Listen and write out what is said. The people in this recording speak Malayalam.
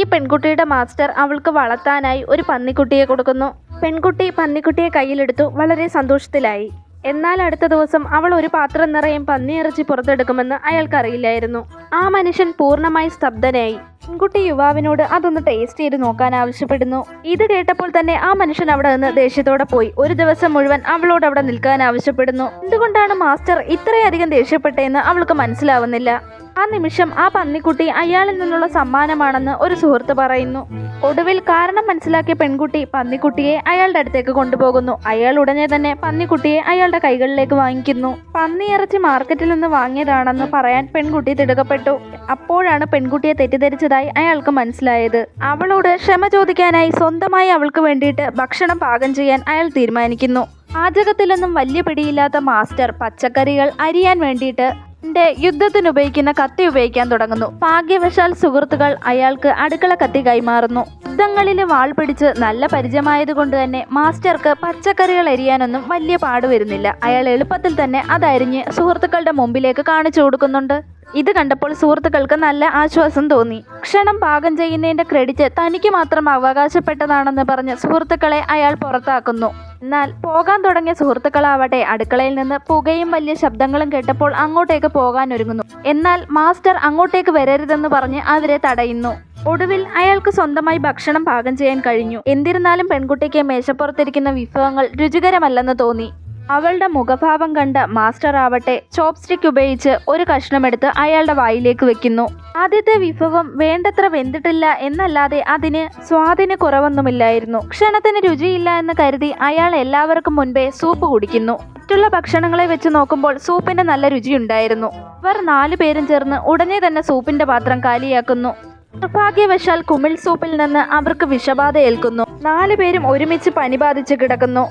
ഈ പെൺകുട്ടിയുടെ മാസ്റ്റർ അവൾക്ക് വളർത്താനായി ഒരു പന്നിക്കുട്ടിയെ കൊടുക്കുന്നു. പെൺകുട്ടി പന്നിക്കുട്ടിയെ കയ്യിലെടുത്തു വളരെ സന്തോഷത്തിലായി. എന്നാൽ അടുത്ത ദിവസം അവൾ ഒരു പാത്രം നിറയെ പന്നിയിറച്ചി പുറത്തെടുക്കുമെന്ന് അയാൾക്കറിയില്ലായിരുന്നു. ആ മനുഷ്യൻ പൂർണ്ണമായി സ്തബ്ധനായി. പെൺകുട്ടി യുവാവിനോട് അതൊന്ന് ടേസ്റ്റ് ചെയ്ത് നോക്കാൻ ആവശ്യപ്പെടുന്നു. ഇത് കേട്ടപ്പോൾ തന്നെ ആ മനുഷ്യൻ അവിടെ നിന്ന് ദേഷ്യത്തോടെ പോയി. ഒരു ദിവസം മുഴുവൻ അവളോട് അവിടെ നിൽക്കാൻ ആവശ്യപ്പെടുന്നു. എന്തുകൊണ്ടാണ് മാസ്റ്റർ ഇത്രയധികം ദേഷ്യപ്പെട്ടതെന്ന് അവൾക്ക് മനസ്സിലാവുന്നില്ല. ആ നിമിഷം ആ പന്നിക്കുട്ടി അയാളിൽ നിന്നുള്ള സമ്മാനമാണെന്ന് ഒരു സുഹൃത്ത് പറയുന്നു. ഒടുവിൽ കാരണം മനസ്സിലാക്കിയ പെൺകുട്ടി പന്നിക്കുട്ടിയെ അയാളുടെ അടുത്തേക്ക് കൊണ്ടുപോകുന്നു. അയാൾ ഉടനെ തന്നെ പന്നിക്കുട്ടിയെ അയാളുടെ കൈകളിലേക്ക് വാങ്ങിക്കുന്നു. പന്നിയിറച്ചി മാർക്കറ്റിൽ നിന്ന് വാങ്ങിയതാണെന്ന് പറയാൻ പെൺകുട്ടി തിടുക്കപ്പെട്ടു. അപ്പോഴാണ് പെൺകുട്ടിയെ തെറ്റിദ്ധരിച്ചതായി അയാൾക്ക് മനസ്സിലായത്. അവളോട് ക്ഷമ ചോദിക്കാനായി സ്വന്തമായി അവൾക്ക് വേണ്ടിയിട്ട് ഭക്ഷണം പാകം ചെയ്യാൻ അയാൾ തീരുമാനിക്കുന്നു. പാചകത്തിലൊന്നും വലിയ പിടിയില്ലാത്ത മാസ്റ്റർ പച്ചക്കറികൾ അരിയാൻ വേണ്ടിയിട്ട് യുദ്ധത്തിനുപയോഗിക്കുന്ന കത്തി ഉപയോഗിക്കാൻ തുടങ്ങുന്നു. ഭാഗ്യവശാൽ സുഹൃത്തുക്കൾ അയാൾക്ക് അടുക്കള കത്തി കൈമാറുന്നു. യുദ്ധങ്ങളിൽ വാൾ പിടിച്ച് നല്ല പരിചയമായതുകൊണ്ട് തന്നെ മാസ്റ്റർക്ക് പച്ചക്കറികൾ അരിയാനൊന്നും വലിയ പാടുവരുന്നില്ല. അയാൾ എളുപ്പത്തിൽ തന്നെ അതരിഞ്ഞ് സുഹൃത്തുക്കളുടെ മുമ്പിലേക്ക് കാണിച്ചു കൊടുക്കുന്നുണ്ട്. ഇത് കണ്ടപ്പോൾ സുഹൃത്തുക്കൾക്ക് നല്ല ആശ്വാസം തോന്നി. ഭക്ഷണം പാകം ചെയ്യുന്നതിന്റെ ക്രെഡിറ്റ് തനിക്ക് മാത്രം അവകാശപ്പെട്ടതാണെന്ന് പറഞ്ഞ് സുഹൃത്തുക്കളെ അയാൾ പുറത്താക്കുന്നു. എന്നാൽ പോകാൻ തുടങ്ങിയ സുഹൃത്തുക്കളാവട്ടെ അടുക്കളയിൽ നിന്ന് പുകയും വലിയ ശബ്ദങ്ങളും കേട്ടപ്പോൾ അങ്ങോട്ടേക്ക് പോകാൻ ഒരുങ്ങുന്നു. എന്നാൽ മാസ്റ്റർ അങ്ങോട്ടേക്ക് വരരുതെന്ന് പറഞ്ഞ് അവരെ തടയുന്നു. ഒടുവിൽ അയാൾക്ക് സ്വന്തമായി ഭക്ഷണം പാകം ചെയ്യാൻ കഴിഞ്ഞു. എന്നിരുന്നാലും പെൺകുട്ടിക്ക് മേശപ്പുറത്തിരിക്കുന്ന വിഭവങ്ങൾ രുചികരമല്ലെന്ന് തോന്നി. അവളുടെ മുഖഭാവം കണ്ട മാസ്റ്റർ ആവട്ടെ ചോപ്സ്റ്റിക് ഉപയോഗിച്ച് ഒരു കഷ്ണമെടുത്ത് അയാളുടെ വായിലേക്ക് വെക്കുന്നു. ആദ്യത്തെ വിഭവം വേണ്ടത്ര വെന്തിട്ടില്ല എന്നല്ലാതെ അതിന് സ്വാദിന് കുറവൊന്നുമില്ലായിരുന്നു. ഭക്ഷണത്തിന് രുചിയില്ല എന്ന് കരുതി അയാൾ എല്ലാവർക്കും മുൻപേ സൂപ്പ് കുടിക്കുന്നു. മറ്റുള്ള ഭക്ഷണങ്ങളെ വെച്ച് നോക്കുമ്പോൾ സൂപ്പിന് നല്ല രുചിയുണ്ടായിരുന്നു. അവർ 4 പേരും ചേർന്ന് ഉടനെ തന്നെ സൂപ്പിന്റെ പാത്രം കാലിയാക്കുന്നു. നിർഭാഗ്യവശാൽ കുമിൾ സൂപ്പിൽ നിന്ന് അവർക്ക് വിഷബാധ ഏൽക്കുന്നു. 4 പേരും ഒരുമിച്ച് പനി ബാധിച്ച് കിടക്കുന്നു.